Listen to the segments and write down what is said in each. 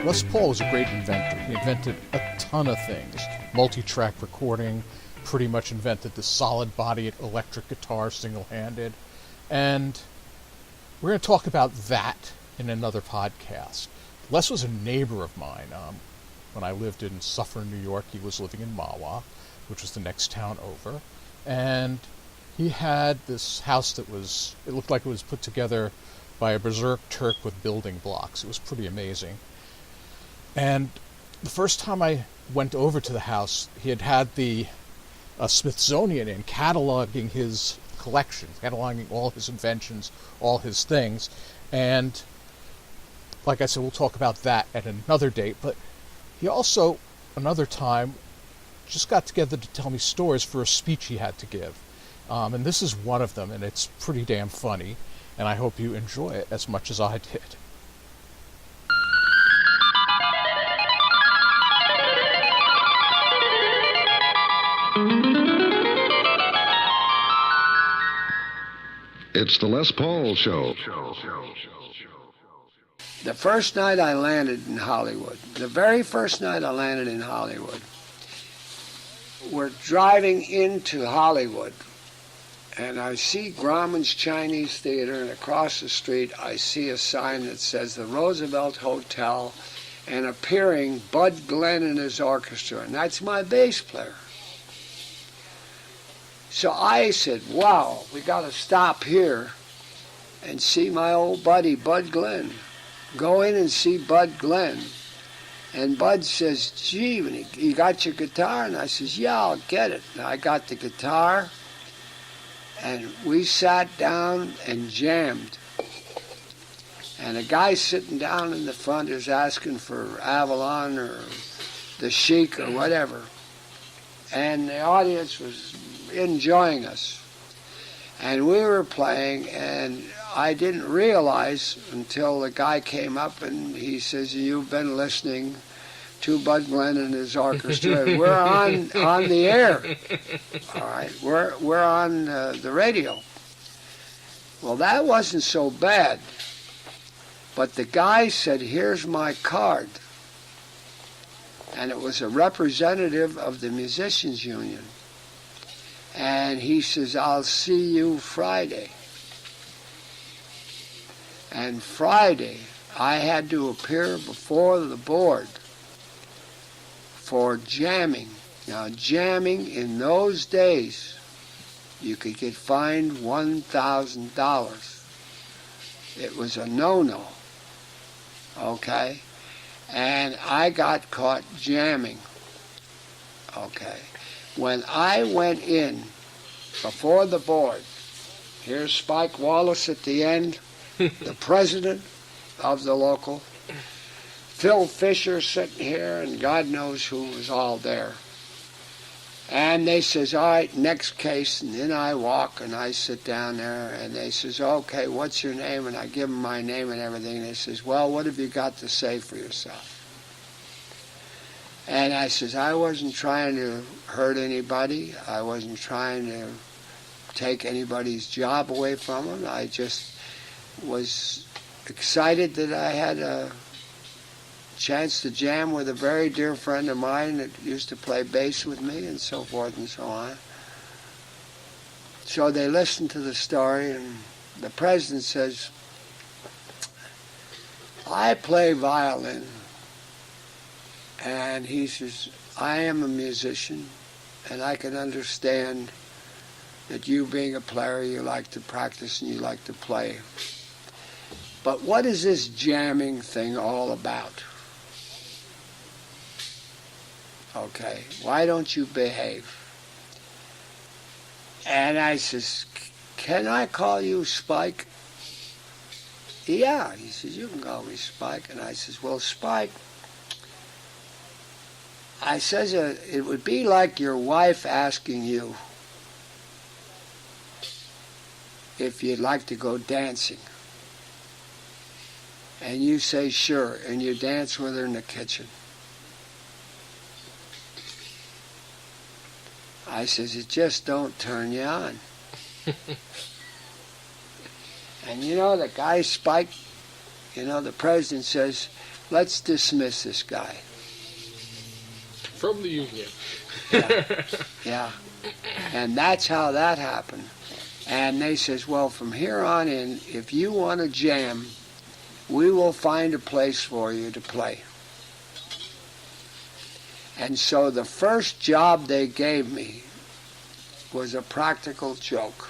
Les Paul was a great inventor. He invented a ton of things. Multi-track recording, pretty much invented the solid-bodied electric guitar single-handed. And we're going to talk about that in another podcast. Les was a neighbor of mine. When I lived in Suffern, New York, he was living in Mahwah, which was the next town over. And he had this house that it looked like it was put together by a berserk Turk with building blocks. It was pretty amazing. And the first time I went over to the house, he had the Smithsonian in cataloging his collection, cataloging all his inventions, all his things. And like I said, we'll talk about that at another date. But he also, another time, just got together to tell me stories for a speech he had to give. And this is one of them, and it's pretty damn funny. And I hope you enjoy it as much as I did. It's the Les Paul Show. The first night I landed in Hollywood, the very first night I landed in Hollywood, we're driving into Hollywood, and I see Grauman's Chinese Theater, and across the street I see a sign that says the Roosevelt Hotel, and appearing Bud Glenn and his orchestra, and that's my bass player. So I said, wow, we got to stop here and see my old buddy Bud Glenn. Go in and see Bud Glenn. And Bud says, gee, you got your guitar? And I says, yeah, I'll get it. And I got the guitar, and we sat down and jammed. And a guy sitting down in the front is asking for Avalon or the Chic or whatever. And the audience was enjoying us. And we were playing, and I didn't realize until the guy came up and he says, you've been listening to Bud Glenn and his orchestra. We're on the air. All right, we're on the radio. Well, that wasn't so bad. But the guy said, here's my card. And it was a representative of the Musicians Union. And he says, I'll see you Friday. And Friday, I had to appear before the board for jamming. Now, jamming in those days, you could get fined $1,000. It was a no-no, okay? And I got caught jamming, okay? When I went in before the board, here's Spike Wallace at the end, the president of the local, Phil Fisher sitting here, and God knows who was all there. And they says, all right, next case. And then I walk and I sit down there, and they says, okay, what's your name? And I give them my name and everything. And they says, well, what have you got to say for yourself? And I says, I wasn't trying to hurt anybody. I wasn't trying to take anybody's job away from them. I just was excited that I had a chance to jam with a very dear friend of mine that used to play bass with me, and so forth and so on. So they listened to the story, and the president says, I play violin. And he says, I am a musician, and I can understand that you being a player, you like to practice and you like to play. But what is this jamming thing all about? Okay, why don't you behave? And I says, can I call you Spike? Yeah, he says, you can call me Spike. And I says, well, Spike, I says, it would be like your wife asking you if you'd like to go dancing. And you say, sure, and you dance with her in the kitchen. I says, it just don't turn you on. And you know, the guy Spike, you know, the president says, let's dismiss this guy. From the union. Yeah. And that's how that happened. And they says, well, from here on in, if you want to jam, we will find a place for you to play. And so the first job they gave me was a practical joke.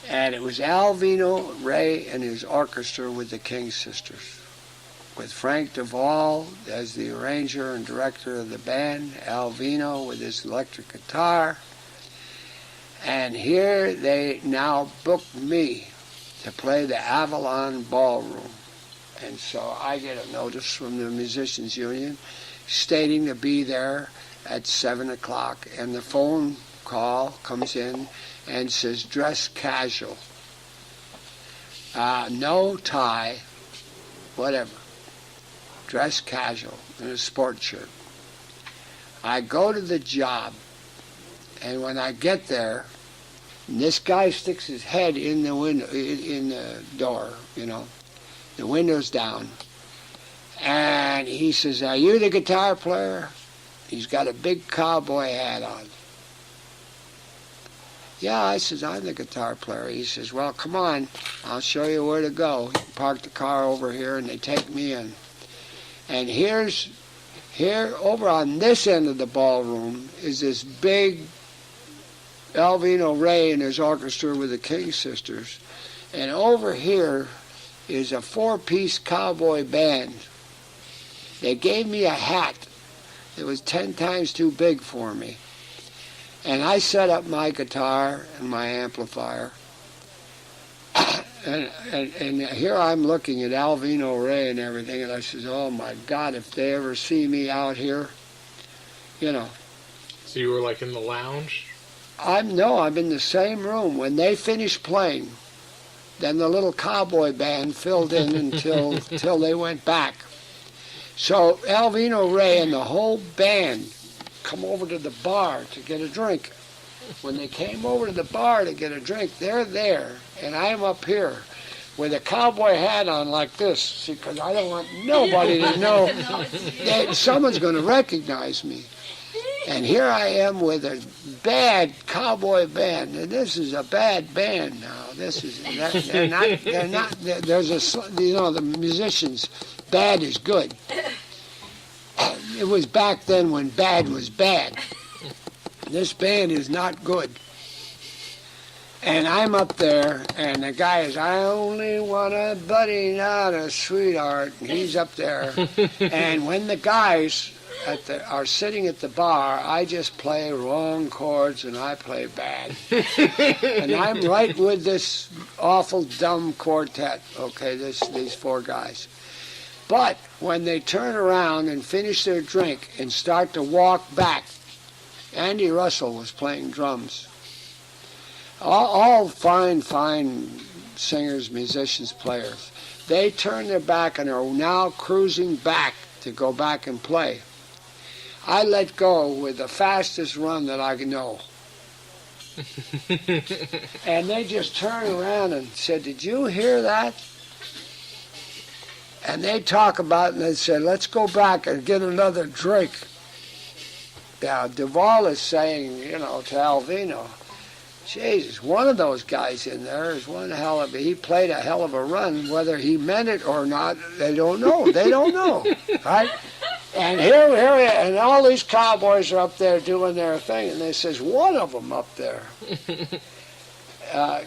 And it was Alvino Ray and his orchestra with the King Sisters, with Frank Duvall as the arranger and director of the band, Alvino with his electric guitar. And here they now booked me to play the Avalon Ballroom. And so I get a notice from the Musicians Union stating to be there at 7 o'clock. And the phone call comes in and says, dress casual. No tie, whatever. Dress casual in a sports shirt. I go to the job, and when I get there, this guy sticks his head in the window, in the door, you know, the window's down, and he says, are you the guitar player? He's got a big cowboy hat on. Yeah, I says, I'm the guitar player. He says, well, come on, I'll show you where to go. He parked the car over here, and they take me in. And here, over on this end of the ballroom, is this big Alvino Ray and his orchestra with the King Sisters. And over here is a 4-piece cowboy band. They gave me a hat that was 10 times too big for me. And I set up my guitar and my amplifier. And here I'm looking at Alvino Ray and everything, and I says, oh my God, if they ever see me out here, you know. So you were like in the lounge? I'm in the same room. When they finished playing, then the little cowboy band filled in until they went back. So Alvino Ray and the whole band come over to the bar to get a drink. When they came over to the bar to get a drink, they're there, and I'm up here with a cowboy hat on like this, because I don't want nobody to know that someone's going to recognize me. And here I am with a bad cowboy band, and this is a bad band now. There's the musicians, bad is good. It was back then when bad was bad. This band is not good. And I'm up there, and the guy is, I only want a buddy, not a sweetheart. And he's up there. And when the guys are sitting at the bar, I just play wrong chords, and I play bad. And I'm right with this awful dumb quartet, okay, these 4 guys. But when they turn around and finish their drink and start to walk back, Andy Russell was playing drums. All fine singers, musicians, players. They turn their back and are now cruising back to go back and play. I let go with the fastest run that I know. And they just turned around and said, did you hear that? And they talk about it, and they said, let's go back and get another drink. Now, Duvall is saying, to Alvino, Jesus, one of those guys in there is he played a hell of a run. Whether he meant it or not, they don't know. They don't know, right? And here, and all these cowboys are up there doing their thing, and they says, one of them up there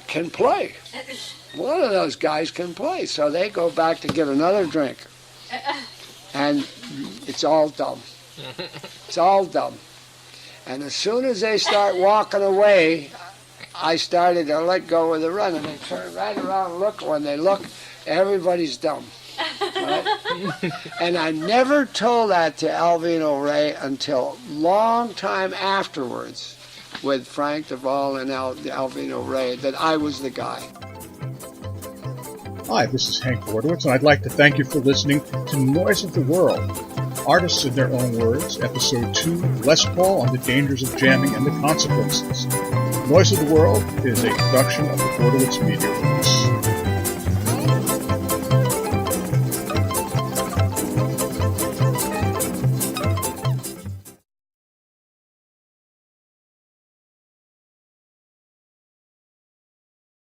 can play. One of those guys can play. So they go back to get another drink. And it's all dumb. It's all dumb. And as soon as they start walking away, I started to let go of the run, and they turn right around and look. When they look, everybody's dumb. Right? And I never told that to Alvino Ray until a long time afterwards with Frank Duvall and Alvino Ray that I was the guy. Hi, this is Hank Bordowitz, and I'd like to thank you for listening to Noise of the World. Artists in Their Own Words, Episode 2, Les Paul on the Dangers of Jamming and the Consequences. Noise of the World is a production of the Bordowitz Media Works.